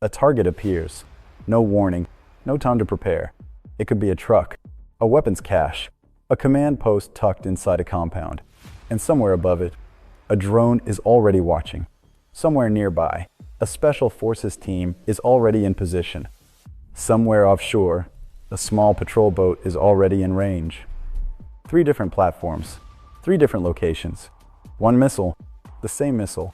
A target appears. No warning, no time to prepare. It could be a truck, a weapons cache, a command post tucked inside a compound. And somewhere above it, a drone is already watching. Somewhere nearby, a special forces team is already in position. Somewhere offshore, a small patrol boat is already in range. 3 different platforms, 3 different locations. 1 missile, the same missile,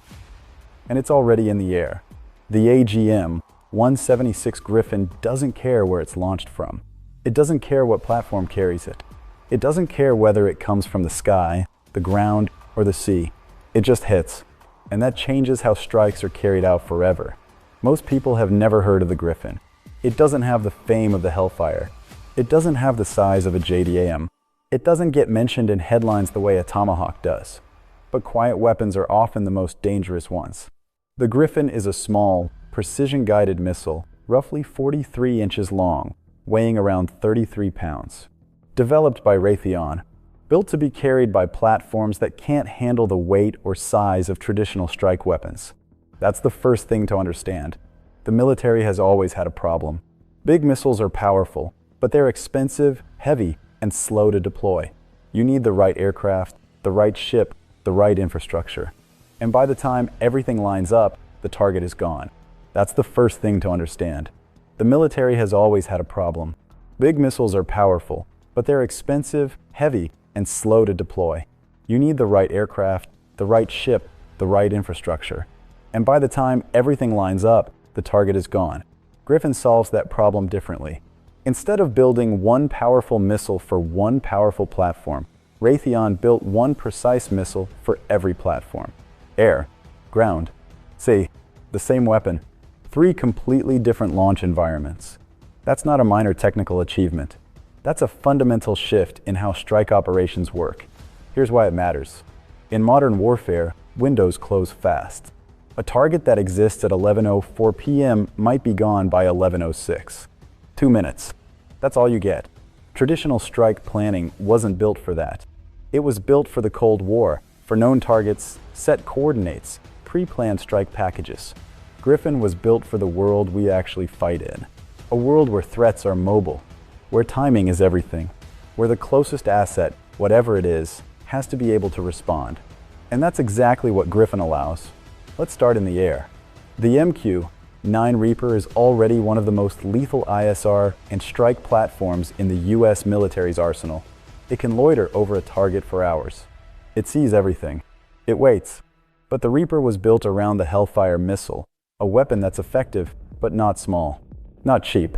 and it's already in the air. The AGM-176 Griffin doesn't care where it's launched from. It doesn't care what platform carries it. It doesn't care whether it comes from the sky, the ground, or the sea. It just hits, and that changes how strikes are carried out forever. Most people have never heard of the Griffin. It doesn't have the fame of the Hellfire. It doesn't have the size of a JDAM. It doesn't get mentioned in headlines the way a Tomahawk does. But quiet weapons are often the most dangerous ones. The Griffin is a small, precision-guided missile, roughly 43 inches long, weighing around 33 pounds. Developed by Raytheon, built to be carried by platforms that can't handle the weight or size of traditional strike weapons. That's the first thing to understand. The military has always had a problem. Big missiles are powerful, but they're expensive, heavy, and slow to deploy. You need the right aircraft, the right ship, the right infrastructure. And by the time everything lines up, the target is gone. That's the first thing to understand. The military has always had a problem. Big missiles are powerful, but they're expensive, heavy, and slow to deploy. You need the right aircraft, the right ship, the right infrastructure. And by the time everything lines up, the target is gone. Griffin solves that problem differently. Instead of building one powerful missile for one powerful platform, Raytheon built one precise missile for every platform. Air, ground, sea, the same weapon. 3 completely different launch environments. That's not a minor technical achievement. That's a fundamental shift in how strike operations work. Here's why it matters. In modern warfare, windows close fast. A target that exists at 11:04 p.m. might be gone by 11:06. 2 minutes. That's all you get. Traditional strike planning wasn't built for that. It was built for the Cold War, for known targets, set coordinates, pre-planned strike packages. Griffin was built for the world we actually fight in. A world where threats are mobile, where timing is everything, where the closest asset, whatever it is, has to be able to respond. And that's exactly what Griffin allows. Let's start in the air. The MQ-9 Reaper is already one of the most lethal ISR and strike platforms in the US military's arsenal. It can loiter over a target for hours. It sees everything. It waits. But the Reaper was built around the Hellfire missile, a weapon that's effective, but not small, not cheap,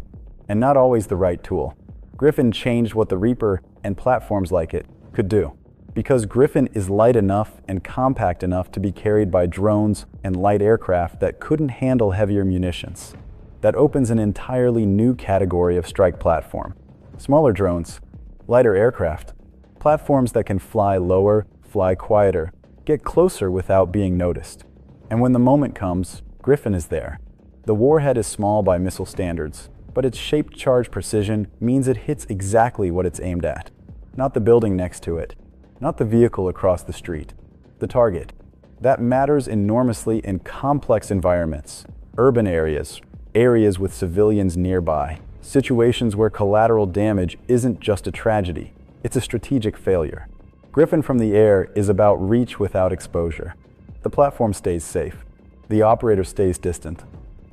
and not always the right tool. Griffin changed what the Reaper and platforms like it could do. Because Griffin is light enough and compact enough to be carried by drones and light aircraft that couldn't handle heavier munitions. That opens an entirely new category of strike platform. Smaller drones, lighter aircraft, platforms that can fly lower, fly quieter, get closer without being noticed. And when the moment comes, Griffin is there. The warhead is small by missile standards, but its shaped charge precision means it hits exactly what it's aimed at. Not the building next to it. Not the vehicle across the street. The target. That matters enormously in complex environments, urban areas, areas with civilians nearby, situations where collateral damage isn't just a tragedy, it's a strategic failure. Griffin from the air is about reach without exposure. The platform stays safe. The operator stays distant.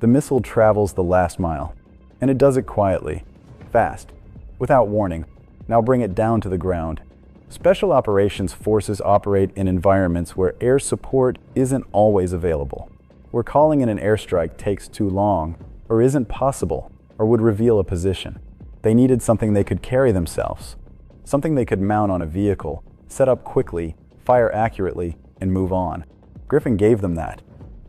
The missile travels the last mile. And it does it quietly, fast, without warning. Now bring it down to the ground. Special operations forces operate in environments where air support isn't always available, where calling in an airstrike takes too long, or isn't possible, or would reveal a position. They needed something they could carry themselves, something they could mount on a vehicle, set up quickly, fire accurately, and move on. Griffin gave them that.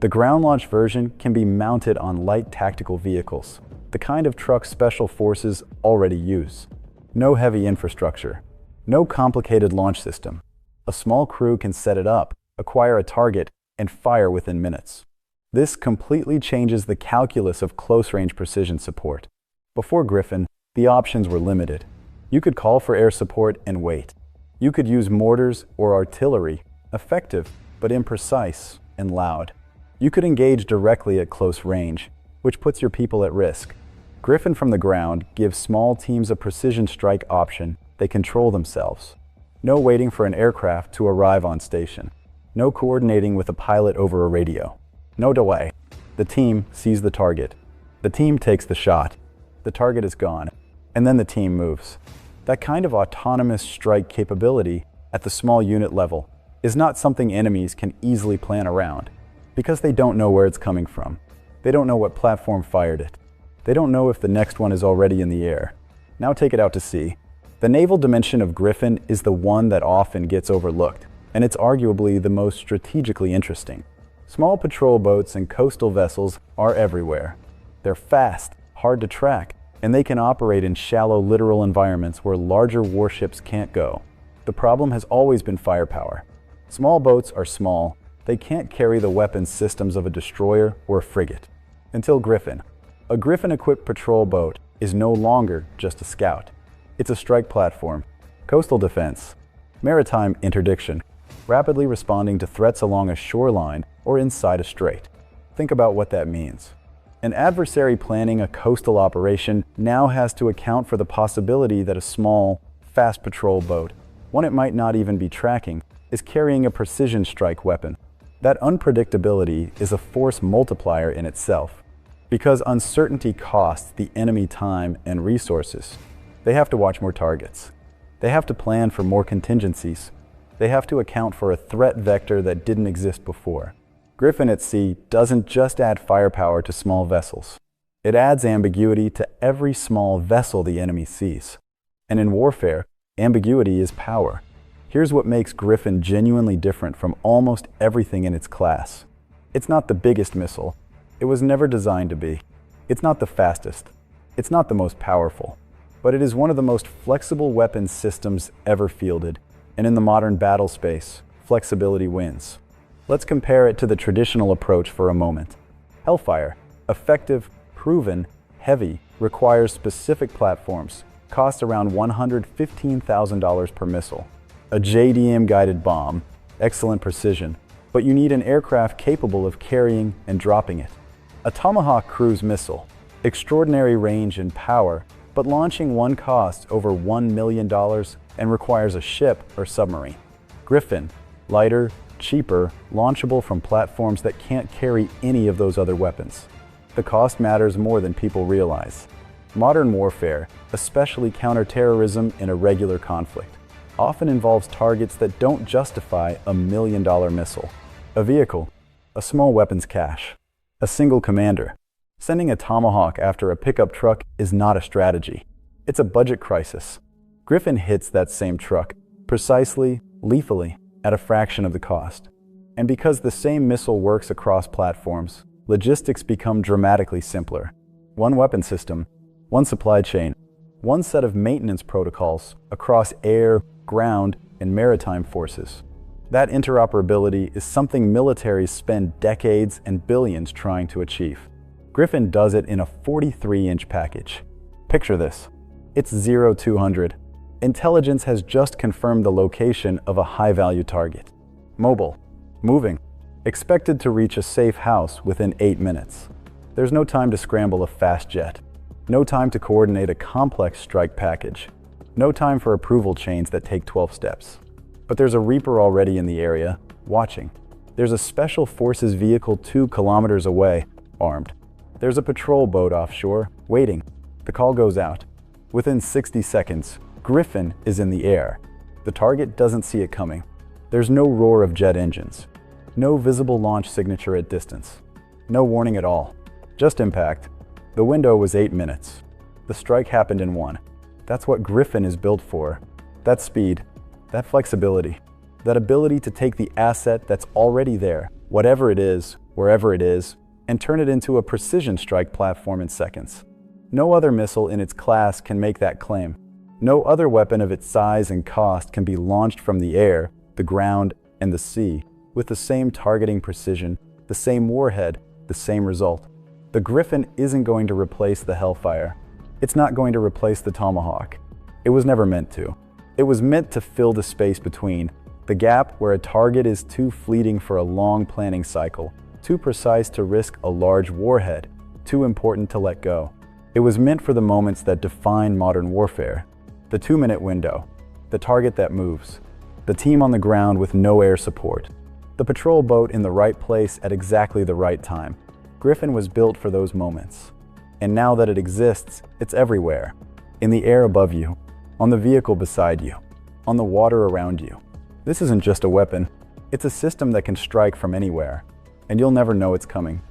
The ground-launched version can be mounted on light tactical vehicles, the kind of truck special forces already use. No heavy infrastructure. No complicated launch system. A small crew can set it up, acquire a target, and fire within minutes. This completely changes the calculus of close-range precision support. Before Griffin, the options were limited. You could call for air support and wait. You could use mortars or artillery, effective but imprecise and loud. You could engage directly at close range, which puts your people at risk. Griffin from the ground gives small teams a precision strike option. They control themselves. No waiting for an aircraft to arrive on station. No coordinating with a pilot over a radio. No delay. The team sees the target. The team takes the shot. The target is gone. And then the team moves. That kind of autonomous strike capability at the small unit level is not something enemies can easily plan around, because they don't know where it's coming from. They don't know what platform fired it. They don't know if the next one is already in the air. Now take it out to sea. The naval dimension of Griffin is the one that often gets overlooked, and it's arguably the most strategically interesting. Small patrol boats and coastal vessels are everywhere. They're fast, hard to track, and they can operate in shallow littoral environments where larger warships can't go. The problem has always been firepower. Small boats are small. They can't carry the weapons systems of a destroyer or a frigate. Until Griffin. A Griffin-equipped patrol boat is no longer just a scout. It's a strike platform, coastal defense, maritime interdiction, rapidly responding to threats along a shoreline or inside a strait. Think about what that means. An adversary planning a coastal operation now has to account for the possibility that a small, fast patrol boat, one it might not even be tracking, is carrying a precision strike weapon. That unpredictability is a force multiplier in itself. Because uncertainty costs the enemy time and resources, they have to watch more targets. They have to plan for more contingencies. They have to account for a threat vector that didn't exist before. Griffin at sea doesn't just add firepower to small vessels. It adds ambiguity to every small vessel the enemy sees. And in warfare, ambiguity is power. Here's what makes Griffin genuinely different from almost everything in its class. It's not the biggest missile. It was never designed to be. It's not the fastest. It's not the most powerful. But it is one of the most flexible weapons systems ever fielded. And in the modern battle space, flexibility wins. Let's compare it to the traditional approach for a moment. Hellfire, effective, proven, heavy, requires specific platforms, costs around $115,000 per missile. A JDM-guided bomb, excellent precision, but you need an aircraft capable of carrying and dropping it. A Tomahawk cruise missile, extraordinary range and power, but launching one costs over $1 million and requires a ship or submarine. Griffin, lighter, cheaper, launchable from platforms that can't carry any of those other weapons. The cost matters more than people realize. Modern warfare, especially counterterrorism in a regular conflict, often involves targets that don't justify a $1 million missile. A vehicle, a small weapons cache, a single commander. Sending a Tomahawk after a pickup truck is not a strategy. It's a budget crisis. Griffin hits that same truck, precisely, lethally, at a fraction of the cost. And because the same missile works across platforms, logistics become dramatically simpler. One weapon system, one supply chain, one set of maintenance protocols across air, ground, and maritime forces. That interoperability is something militaries spend decades and billions trying to achieve. Griffin does it in a 43-inch package. Picture this. It's 0-200. Intelligence has just confirmed the location of a high-value target. Mobile. Moving. Expected to reach a safe house within 8 minutes. There's no time to scramble a fast jet. No time to coordinate a complex strike package. No time for approval chains that take 12 steps. But there's a Reaper already in the area, watching. There's a Special Forces vehicle 2 kilometers away, armed. There's a patrol boat offshore, waiting. The call goes out. Within 60 seconds, Griffin is in the air. The target doesn't see it coming. There's no roar of jet engines. No visible launch signature at distance. No warning at all. Just impact. The window was 8 minutes. The strike happened in 1. That's what Griffin is built for. That speed, that flexibility, that ability to take the asset that's already there, whatever it is, wherever it is, and turn it into a precision strike platform in seconds. No other missile in its class can make that claim. No other weapon of its size and cost can be launched from the air, the ground, and the sea with the same targeting precision, the same warhead, the same result. The Griffin isn't going to replace the Hellfire. It's not going to replace the Tomahawk. It was never meant to. It was meant to fill the space between, the gap where a target is too fleeting for a long planning cycle, too precise to risk a large warhead, too important to let go. It was meant for the moments that define modern warfare. The 2-minute window, the target that moves, the team on the ground with no air support, the patrol boat in the right place at exactly the right time. Griffin was built for those moments. And now that it exists, it's everywhere. In the air above you, on the vehicle beside you, on the water around you. This isn't just a weapon, it's a system that can strike from anywhere, and you'll never know it's coming.